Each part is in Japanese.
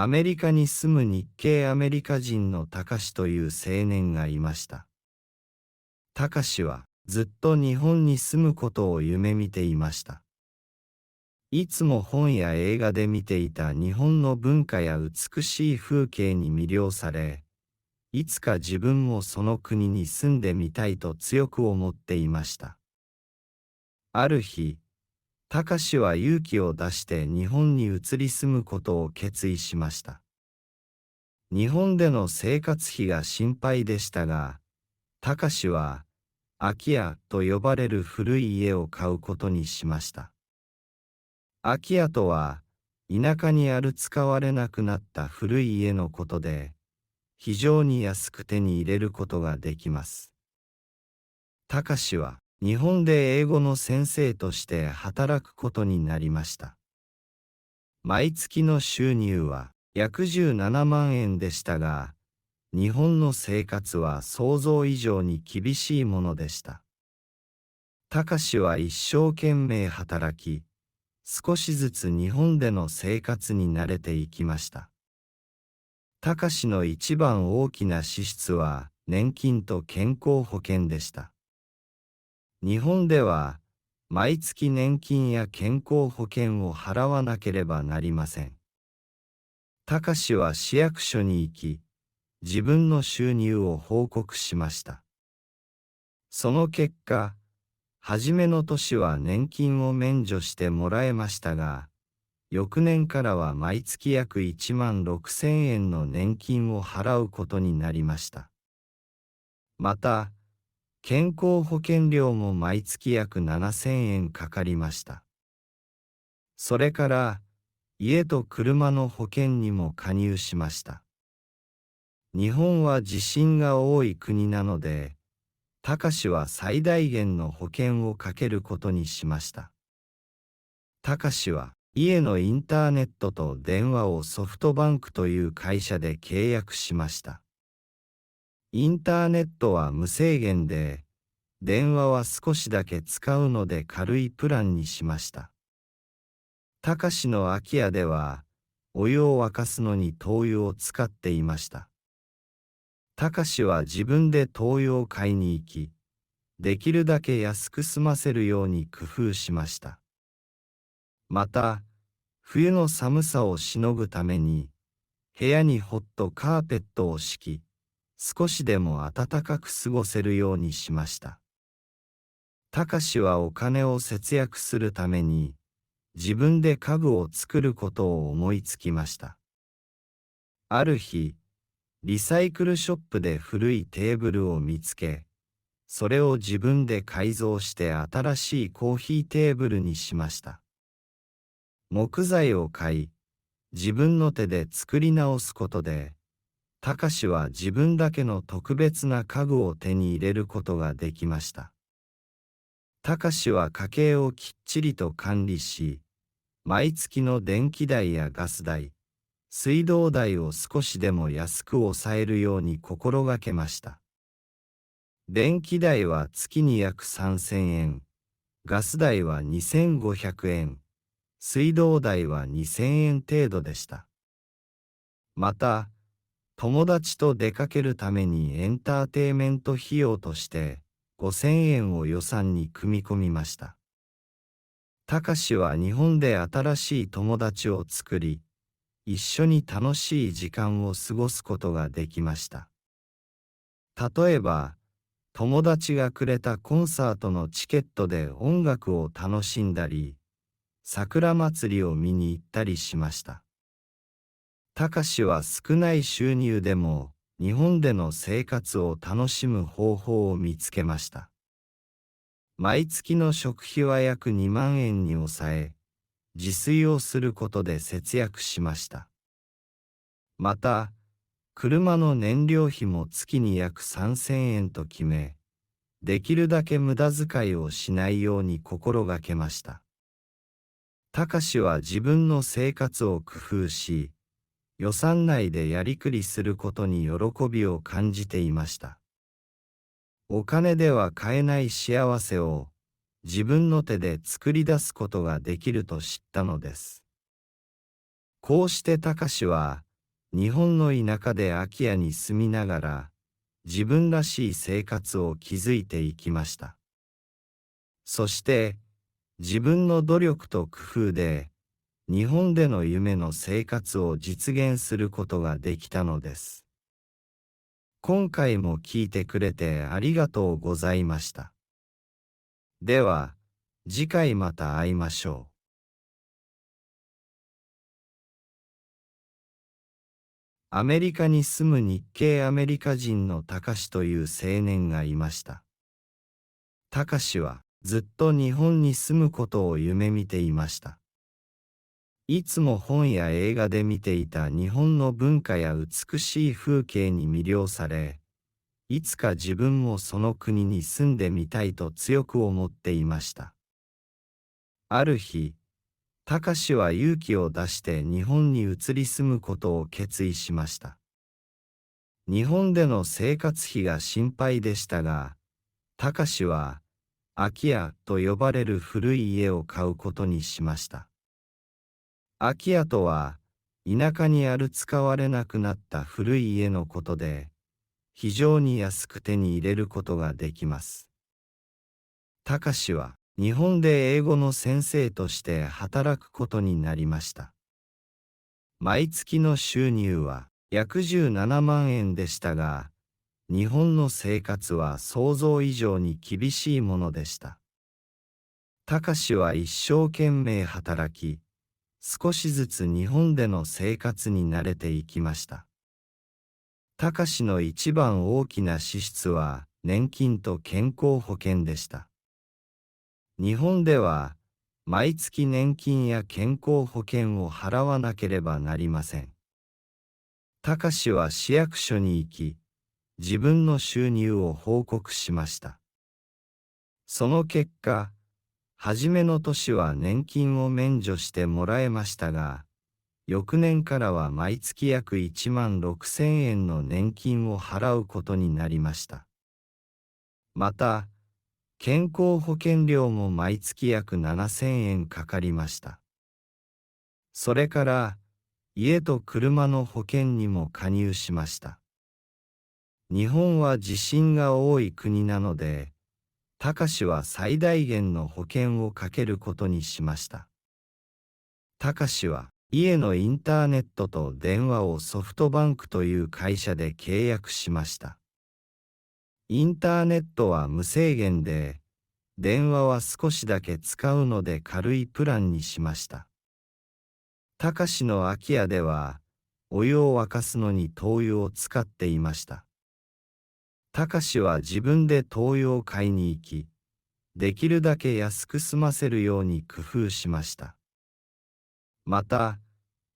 アメリカに住む日系アメリカ人のタカシという青年がいました。タカシはずっと日本に住むことを夢見ていました。いつも本や映画で見ていた日本の文化や美しい風景に魅了され、いつか自分もその国に住んでみたいと強く思っていました。ある日、タカシは勇気を出して日本に移り住むことを決意しました。日本での生活費が心配でしたが、タカシは空き家と呼ばれる古い家を買うことにしました。空き家とは、田舎にある使われなくなった古い家のことで、非常に安く手に入れることができます。タカシは日本で英語の先生として働くことになりました。毎月の収入は約17万円でしたが、日本の生活は想像以上に厳しいものでした。タカシは一生懸命働き、少しずつ日本での生活に慣れていきました。タカシの一番大きな支出は年金と健康保険でした。日本では毎月年金や健康保険を払わなければなりません。タカシは市役所に行き、自分の収入を報告しました。その結果、初めの年は年金を免除してもらえましたが、翌年からは毎月約1万6000円の年金を払うことになりました。また、健康保険料も毎月約7000円かかりました。それから、家と車の保険にも加入しました。日本は地震が多い国なので、タカシは最大限の保険をかけることにしました。タカシは家のインターネットと電話をソフトバンクという会社で契約しました。インターネットは無制限で、電話は少しだけ使うので軽いプランにしました。タカシの空き家では、お湯を沸かすのに灯油を使っていました。タカシは自分で灯油を買いに行き、できるだけ安く済ませるように工夫しました。また、冬の寒さをしのぐために、部屋にホットカーペットを敷き、少しでも暖かく過ごせるようにしました。タカシはお金を節約するために、自分で家具を作ることを思いつきました。ある日、リサイクルショップで古いテーブルを見つけ、それを自分で改造して新しいコーヒーテーブルにしました。木材を買い、自分の手で作り直すことで、タカシは自分だけの特別な家具を手に入れることができました。タカシは家計をきっちりと管理し、毎月の電気代やガス代、水道代を少しでも安く抑えるように心がけました。電気代は月に約3000円、ガス代は2500円、水道代は2000円程度でした。また、友達と出かけるためにエンターテイメント費用として5000円を予算に組み込みました。タカシは日本で新しい友達を作り、一緒に楽しい時間を過ごすことができました。例えば、友達がくれたコンサートのチケットで音楽を楽しんだり、桜祭りを見に行ったりしました。タカシは少ない収入でも日本での生活を楽しむ方法を見つけました。毎月の食費は約2万円に抑え、自炊をすることで節約しました。また、車の燃料費も月に約3000円と決め、できるだけ無駄遣いをしないように心がけました。タカシは自分の生活を工夫し、予算内でやりくりすることに喜びを感じていました。お金では買えない幸せを自分の手で作り出すことができると知ったのです。こうしてタカシは日本の田舎で空き家に住みながら、自分らしい生活を築いていきました。そして、自分の努力と工夫で、日本での夢の生活を実現することができたのです。今回も聞いてくれてありがとうございました。では、次回また会いましょう。アメリカに住む日系アメリカ人のたかしという青年がいました。たかしはずっと日本に住むことを夢見ていました。いつも本や映画で見ていた日本の文化や美しい風景に魅了され、いつか自分もその国に住んでみたいと強く思っていました。ある日、たかしは勇気を出して日本に移り住むことを決意しました。日本での生活費が心配でしたが、たかしは空き家と呼ばれる古い家を買うことにしました。空き家とは、田舎にある使われなくなった古い家のことで、非常に安く手に入れることができます。たかしは日本で英語の先生として働くことになりました。毎月の収入は約17万円でしたが、日本の生活は想像以上に厳しいものでした。たかしは一生懸命働き、少しずつ日本での生活に慣れていきました。たかしの一番大きな支出は年金と健康保険でした。日本では毎月年金や健康保険を払わなければなりません。たかしは市役所に行き、自分の収入を報告しました。その結果、初めの年は年金を免除してもらえましたが、翌年からは毎月約1万6000円の年金を払うことになりました。また、健康保険料も毎月約7000円かかりました。それから、家と車の保険にも加入しました。日本は地震が多い国なので、たかしは最大限の保険をかけることにしました。たかしは家のインターネットと電話をソフトバンクという会社で契約しました。インターネットは無制限で、電話は少しだけ使うので軽いプランにしました。たかしの空き家では、お湯を沸かすのに灯油を使っていました。たかしは自分で灯油を買いに行き、できるだけ安く済ませるように工夫しました。また、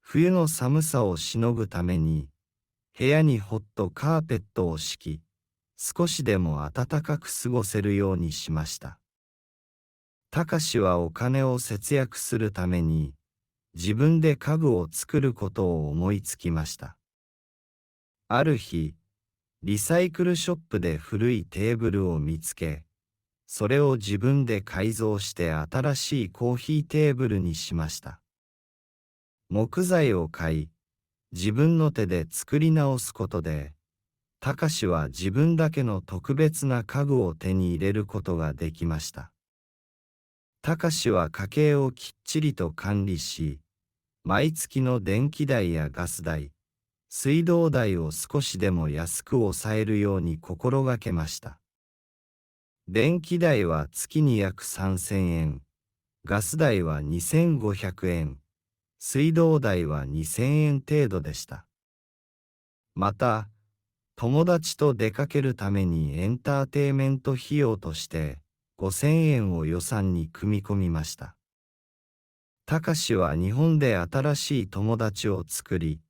冬の寒さをしのぐために、部屋にホットカーペットを敷き、少しでも暖かく過ごせるようにしました。たかしはお金を節約するために、自分で家具を作ることを思いつきました。ある日、リサイクルショップで古いテーブルを見つけ、それを自分で改造して新しいコーヒーテーブルにしました。木材を買い、自分の手で作り直すことで、たかしは自分だけの特別な家具を手に入れることができました。たかしは家計をきっちりと管理し、毎月の電気代やガス代、水道代を少しでも安く抑えるように心がけました。電気代は月に約3000円、ガス代は2500円、水道代は2000円程度でした。また、友達と出かけるためにエンターテイメント費用として5000円を予算に組み込みました。たかしは日本で新しい友達を作り、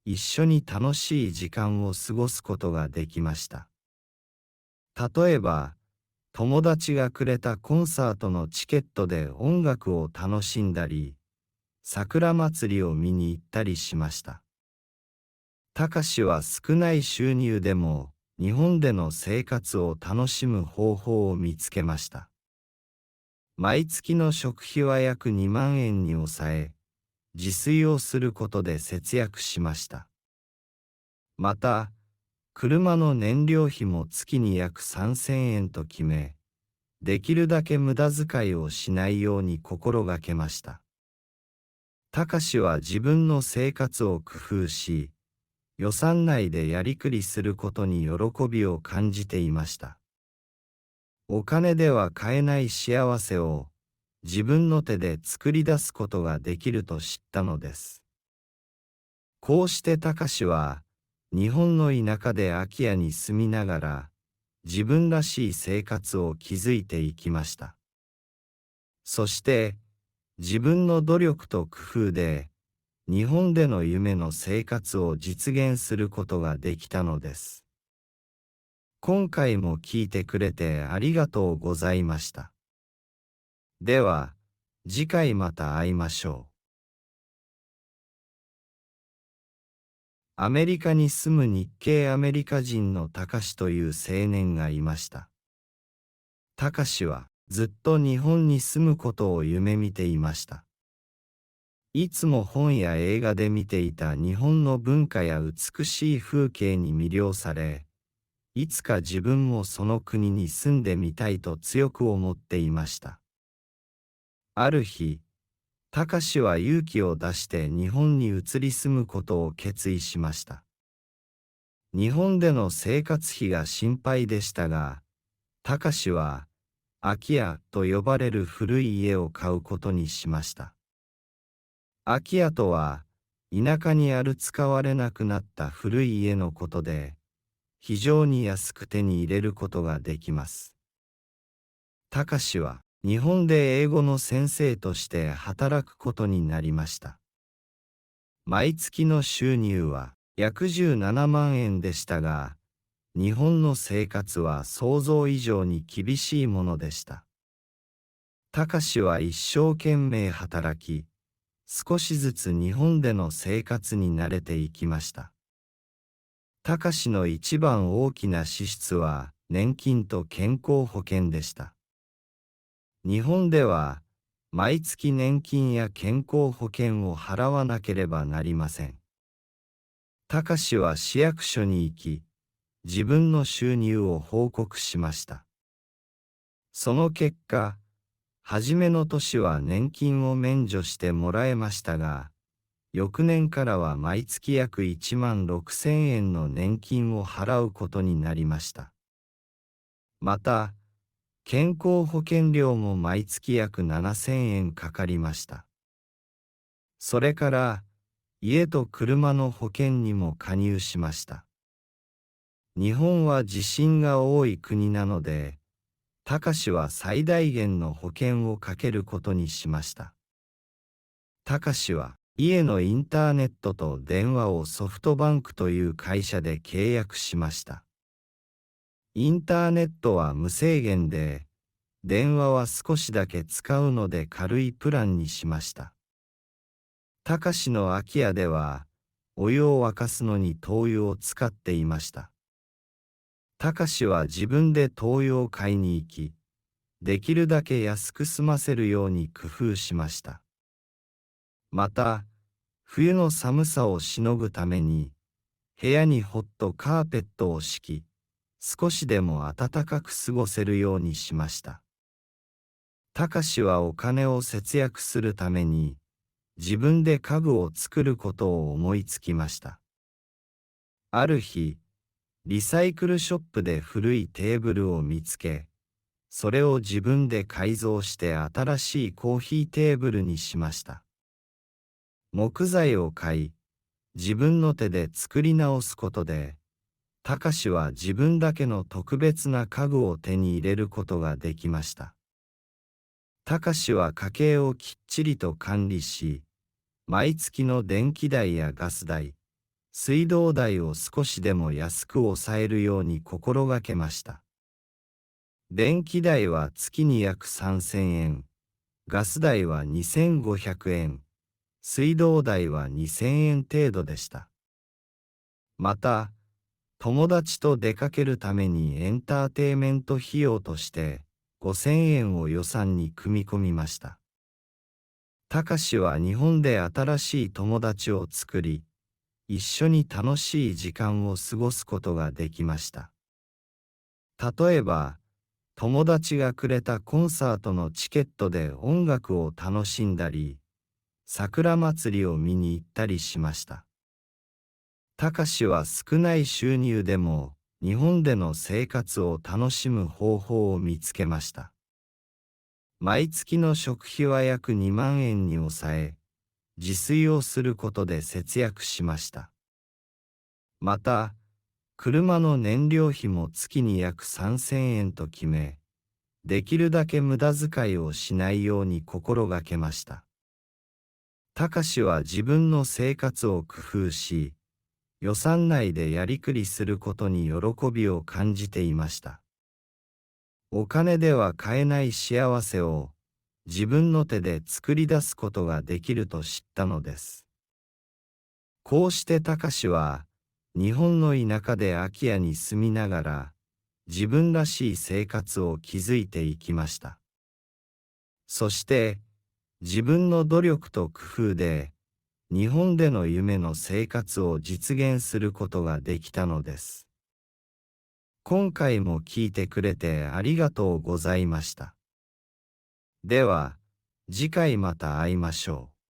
一緒に楽しい時間を過ごすことができました。例えば、友達がくれたコンサートのチケットで音楽を楽しんだり、桜祭りを見に行ったりしました。たかしは少ない収入でも日本での生活を楽しむ方法を見つけました。毎月の食費は約2万円に抑え、自炊をすることで節約しました。また、車の燃料費も月に約3000円と決め、できるだけ無駄遣いをしないように心がけました。たかしは自分の生活を工夫し、予算内でやりくりすることに喜びを感じていました。お金では買えない幸せを自分の手で作り出すことができると知ったのです。こうしてたかしは日本の田舎で空き家に住みながら自分らしい生活を築いていきました。そして自分の努力と工夫で日本での夢の生活を実現することができたのです。今回も聞いてくれてありがとうございました。では、次回また会いましょう。アメリカに住む日系アメリカ人のたかしという青年がいました。たかしはずっと日本に住むことを夢見ていました。いつも本や映画で見ていた日本の文化や美しい風景に魅了され、いつか自分もその国に住んでみたいと強く思っていました。ある日、たかしは勇気を出して日本に移り住むことを決意しました。日本での生活費が心配でしたが、たかしは空き家と呼ばれる古い家を買うことにしました。空き家とは、田舎にある使われなくなった古い家のことで、非常に安く手に入れることができます。たかしは、日本で英語の先生として働くことになりました。毎月の収入は約17万円でしたが、日本の生活は想像以上に厳しいものでした。たかしは一生懸命働き、少しずつ日本での生活に慣れていきました。たかしの一番大きな支出は年金と健康保険でした。日本では毎月年金や健康保険を払わなければなりません。たかしは市役所に行き、自分の収入を報告しました。その結果、初めの年は年金を免除してもらえましたが、翌年からは毎月約1万6000円の年金を払うことになりました。また、健康保険料も毎月約7000円かかりました。それから、家と車の保険にも加入しました。日本は地震が多い国なので、たかしは最大限の保険をかけることにしました。たかしは家のインターネットと電話をソフトバンクという会社で契約しました。インターネットは無制限で、電話は少しだけ使うので軽いプランにしました。たかしの空き家では、お湯を沸かすのに灯油を使っていました。たかしは自分で灯油を買いに行き、できるだけ安く済ませるように工夫しました。また、冬の寒さをしのぐために、部屋にホットカーペットを敷き、少しでも暖かく過ごせるようにしました。たかしはお金を節約するために、自分で家具を作ることを思いつきました。ある日、リサイクルショップで古いテーブルを見つけ、それを自分で改造して新しいコーヒーテーブルにしました。木材を買い、自分の手で作り直すことで、たかしは自分だけの特別な家具を手に入れることができました。たかしは家計をきっちりと管理し、毎月の電気代やガス代、水道代を少しでも安く抑えるように心がけました。電気代は月に約3000円、ガス代は2500円、水道代は2000円程度でした。また、友達と出かけるためにエンターテイメント費用として5000円を予算に組み込みました。たかしは日本で新しい友達を作り、一緒に楽しい時間を過ごすことができました。例えば、友達がくれたコンサートのチケットで音楽を楽しんだり、桜祭りを見に行ったりしました。たかしは少ない収入でも日本での生活を楽しむ方法を見つけました。毎月の食費は約2万円に抑え、自炊をすることで節約しました。また、車の燃料費も月に約3000円と決め、できるだけ無駄遣いをしないように心がけました。たかしは自分の生活を工夫し、予算内でやりくりすることに喜びを感じていました。お金では買えない幸せを自分の手で作り出すことができると知ったのです。こうしてたかしは日本の田舎で空き家に住みながら自分らしい生活を築いていきました。そして自分の努力と工夫で日本での夢の生活を実現することができたのです。今回も聞いてくれてありがとうございました。では、次回また会いましょう。